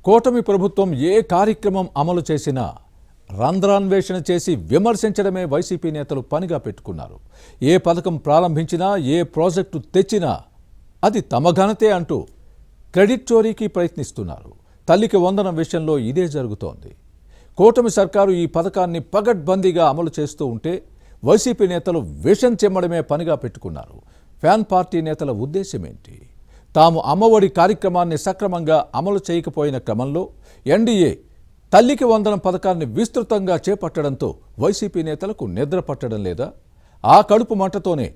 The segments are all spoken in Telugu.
కూటమి ప్రభుత్వం ఏ కార్యక్రమం అమలు చేసినా రంధ్రాన్వేషణ చేసి విమర్శించడమే వైసీపీ నేతలు పనిగా పెట్టుకున్నారు. ఏ పథకం ప్రారంభించినా, ఏ ప్రాజెక్టు తెచ్చినా అది తమ ఘనతే అంటూ క్రెడిట్ చోరీకి ప్రయత్నిస్తున్నారు. తల్లికి వందనం విషయంలో ఇదే జరుగుతోంది. కూటమి సర్కారు ఈ పథకాన్ని పగడ్బందీగా అమలు చేస్తూ ఉంటే వైసీపీ నేతలు విషం చెమ్మడమే పనిగా పెట్టుకున్నారు. ఫ్యాన్ పార్టీ నేతల ఉద్దేశమేంటి? తాము అమ్మఒడి కార్యక్రమాన్ని సక్రమంగా అమలు చేయకపోయిన క్రమంలో ఎన్డీఏ తల్లికి వందనం పథకాన్ని విస్తృతంగా చేపట్టడంతో వైసీపీ నేతలకు నిద్ర పట్టడం లేదా? ఆ కడుపు మంటతోనే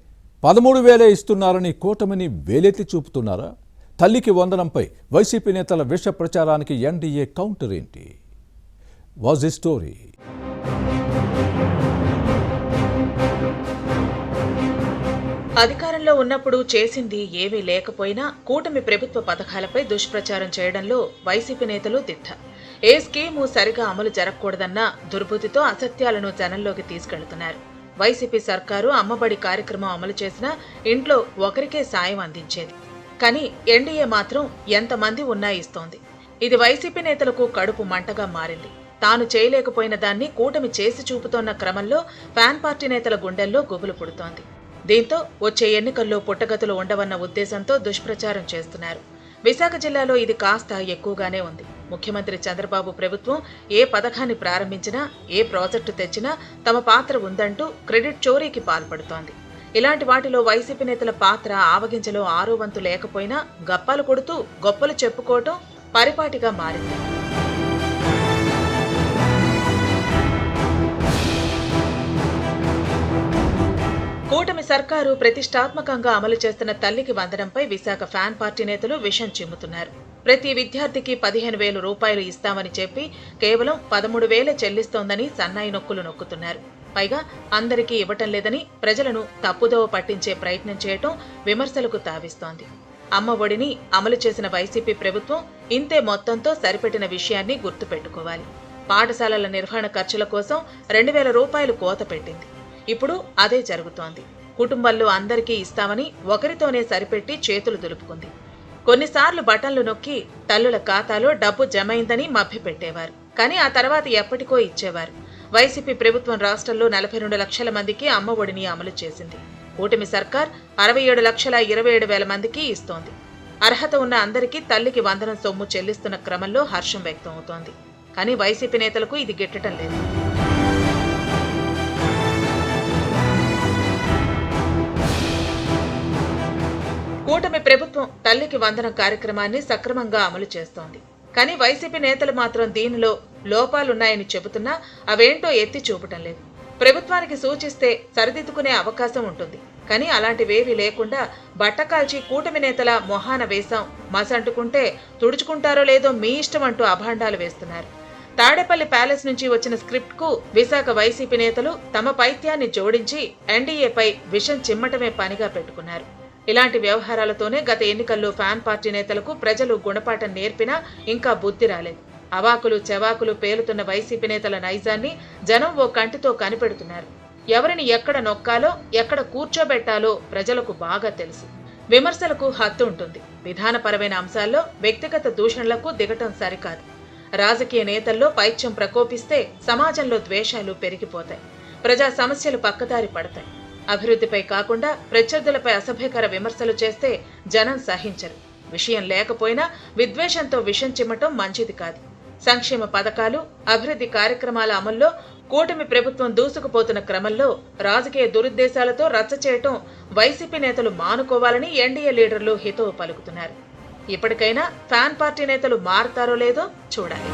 13,000 ఇస్తున్నారని కూటమిని వేలెత్తి చూపుతున్నారా? తల్లికి వందనంపై వైసీపీ నేతల విష ప్రచారానికి ఎన్డీఏ కౌంటర్ ఏంటి? Was the story? అధికారంలో ఉన్నప్పుడు చేసింది ఏమీ లేకపోయినా కూటమి ప్రభుత్వ పథకాలపై దుష్ప్రచారం చేయడంలో వైసీపీ నేతలు దిట్ట. ఏ స్కీము సరిగా అమలు జరగకూడదన్న దుర్బుద్ధితో అసత్యాలను జనంలోకి తీసుకెళ్తున్నారు. వైసీపీ సర్కారు అమ్మబడి కార్యక్రమం అమలు చేసినా ఇంట్లో ఒకరికే సాయం అందించేది. కానీ ఎన్డీఏ మాత్రం ఎంతమంది ఉన్నా ఇస్తోంది. ఇది వైసీపీ నేతలకు కడుపు మంటగా మారింది. తాను చేయలేకపోయిన దాన్ని కూటమి చేసి చూపుతోన్న క్రమంలో ఫ్యాన్ పార్టీ నేతల గుండెల్లో గుబులు పుడుతోంది. దీంతో వచ్చే ఎన్నికల్లో పుట్టగతులు ఉండవన్న ఉద్దేశంతో దుష్ప్రచారం చేస్తున్నారు. విశాఖ జిల్లాలో ఇది కాస్త ఎక్కువగానే ఉంది. ముఖ్యమంత్రి చంద్రబాబు ప్రభుత్వం ఏ పథకాన్ని ప్రారంభించినా, ఏ ప్రాజెక్టు తెచ్చినా తమ పాత్ర ఉందంటూ క్రెడిట్ చోరీకి పాల్పడుతోంది. ఇలాంటి వాటిలో వైసీపీ నేతల పాత్ర ఆవగించలో ఆరో వంతు లేకపోయినా గప్పాలు కొడుతూ గొప్పలు చెప్పుకోవటం పరిపాటిగా మారింది. కూటమి సర్కారు ప్రతిష్టాత్మకంగా అమలు చేస్తున్న తల్లికి వందనంపై విశాఖ ఫ్యాన్ పార్టీ నేతలు విషం చిమ్ముతున్నారు. ప్రతి విద్యార్థికి 15,000 రూపాయలు ఇస్తామని చెప్పి కేవలం 13,000 చెల్లిస్తోందని సన్నాయి నొక్కులు నొక్కుతున్నారు. పైగా అందరికీ ఇవ్వటం లేదని ప్రజలను తప్పుదోవ పట్టించే ప్రయత్నం చేయటం విమర్శలకు తావిస్తోంది. అమ్మ ఒడిని అమలు చేసిన వైసీపీ ప్రభుత్వం ఇంతే మొత్తంతో సరిపెట్టిన విషయాన్ని గుర్తుపెట్టుకోవాలి. పాఠశాలల నిర్వహణ ఖర్చుల కోసం 2,000 రూపాయలు కోత పెట్టింది. ఇప్పుడు అదే జరుగుతోంది. కుటుంబంలో అందరికీ ఇస్తామని ఒకరితోనే సరిపెట్టి చేతులు దులుపుకుంది. కొన్నిసార్లు బటన్లు నొక్కి తల్లుల ఖాతాలో డబ్బు జమైందని మభ్యపెట్టేవారు. కానీ ఆ తర్వాత ఎప్పటికో ఇచ్చేవారు. వైసీపీ ప్రభుత్వం రాష్ట్రంలో 42 లక్షల మందికి అమ్మ ఒడిని అమలు చేసింది. కూటమి సర్కార్ 67,27,000 మందికి ఇస్తోంది. అర్హత ఉన్న అందరికీ తల్లికి వందనం సొమ్ము చెల్లిస్తున్న క్రమంలో హర్షం వ్యక్తం అవుతోంది. కానీ వైసీపీ నేతలకు ఇది గిట్టడం లేదు. కూటమి ప్రభుత్వం తల్లికి వందనం కార్యక్రమాన్ని సక్రమంగా అమలు చేస్తోంది. కానీ వైసీపీ నేతలు మాత్రం దీనిలో లోపాలున్నాయని చెబుతున్నా అవేంటో ఎత్తి చూపటం లేదు. ప్రభుత్వానికి సూచిస్తే సరిదిద్దుకునే అవకాశం ఉంటుంది. కానీ అలాంటివేవీ లేకుండా బట్టకాల్చి కూటమి నేతల మొహాన వేశాం, మసంటుకుంటే తుడుచుకుంటారో లేదో మీ ఇష్టం అంటూ అభాండాలు వేస్తున్నారు. తాడేపల్లి ప్యాలెస్ నుంచి వచ్చిన స్క్రిప్ట్కు విశాఖ వైసీపీ నేతలు తమ పైత్యాన్ని జోడించి ఎన్డీఏపై విషం చిమ్మటమే పనిగా పెట్టుకున్నారు. ఇలాంటి వ్యవహారాలతోనే గత ఎన్నికల్లో ఫ్యాన్ పార్టీ నేతలకు ప్రజలు గుణపాఠం నేర్పినా ఇంకా బుద్ధి రాలేదు. అవాకులు చెవాకులు పేలుతున్న వైసీపీ నేతల నైజాన్ని జనం ఓ కంటితో కనిపెడుతున్నారు. ఎవరిని ఎక్కడ నొక్కాలో, ఎక్కడ కూర్చోబెట్టాలో ప్రజలకు బాగా తెలుసు. విమర్శలకు హద్దు ఉంటుంది. విధానపరమైన అంశాల్లో వ్యక్తిగత దూషణలకు దిగటం సరికాదు. రాజకీయ నేతల్లో పైత్యం ప్రకోపిస్తే సమాజంలో ద్వేషాలు పెరిగిపోతాయి. ప్రజా సమస్యలు పక్కదారి పడతాయి. అభివృద్ధిపై కాకుండా ప్రత్యర్థులపై అసభ్యకర విమర్శలు చేస్తే జనం సహించరు. విషయం లేకపోయినా విద్వేషంతో విషం చిమ్మటం మంచిది కాదు. సంక్షేమ పథకాలు, అభివృద్ధి కార్యక్రమాల అమల్లో కూటమి ప్రభుత్వం దూసుకుపోతున్న క్రమంలో రాజకీయ దురుద్దేశాలతో రచ్చ చేయటం వైసీపీ నేతలు మానుకోవాలని ఎన్డీఏ లీడర్లు హితవు పలుకుతున్నారు. ఇప్పటికైనా ఫ్యాన్ పార్టీ నేతలు మారతారో లేదో చూడాలి.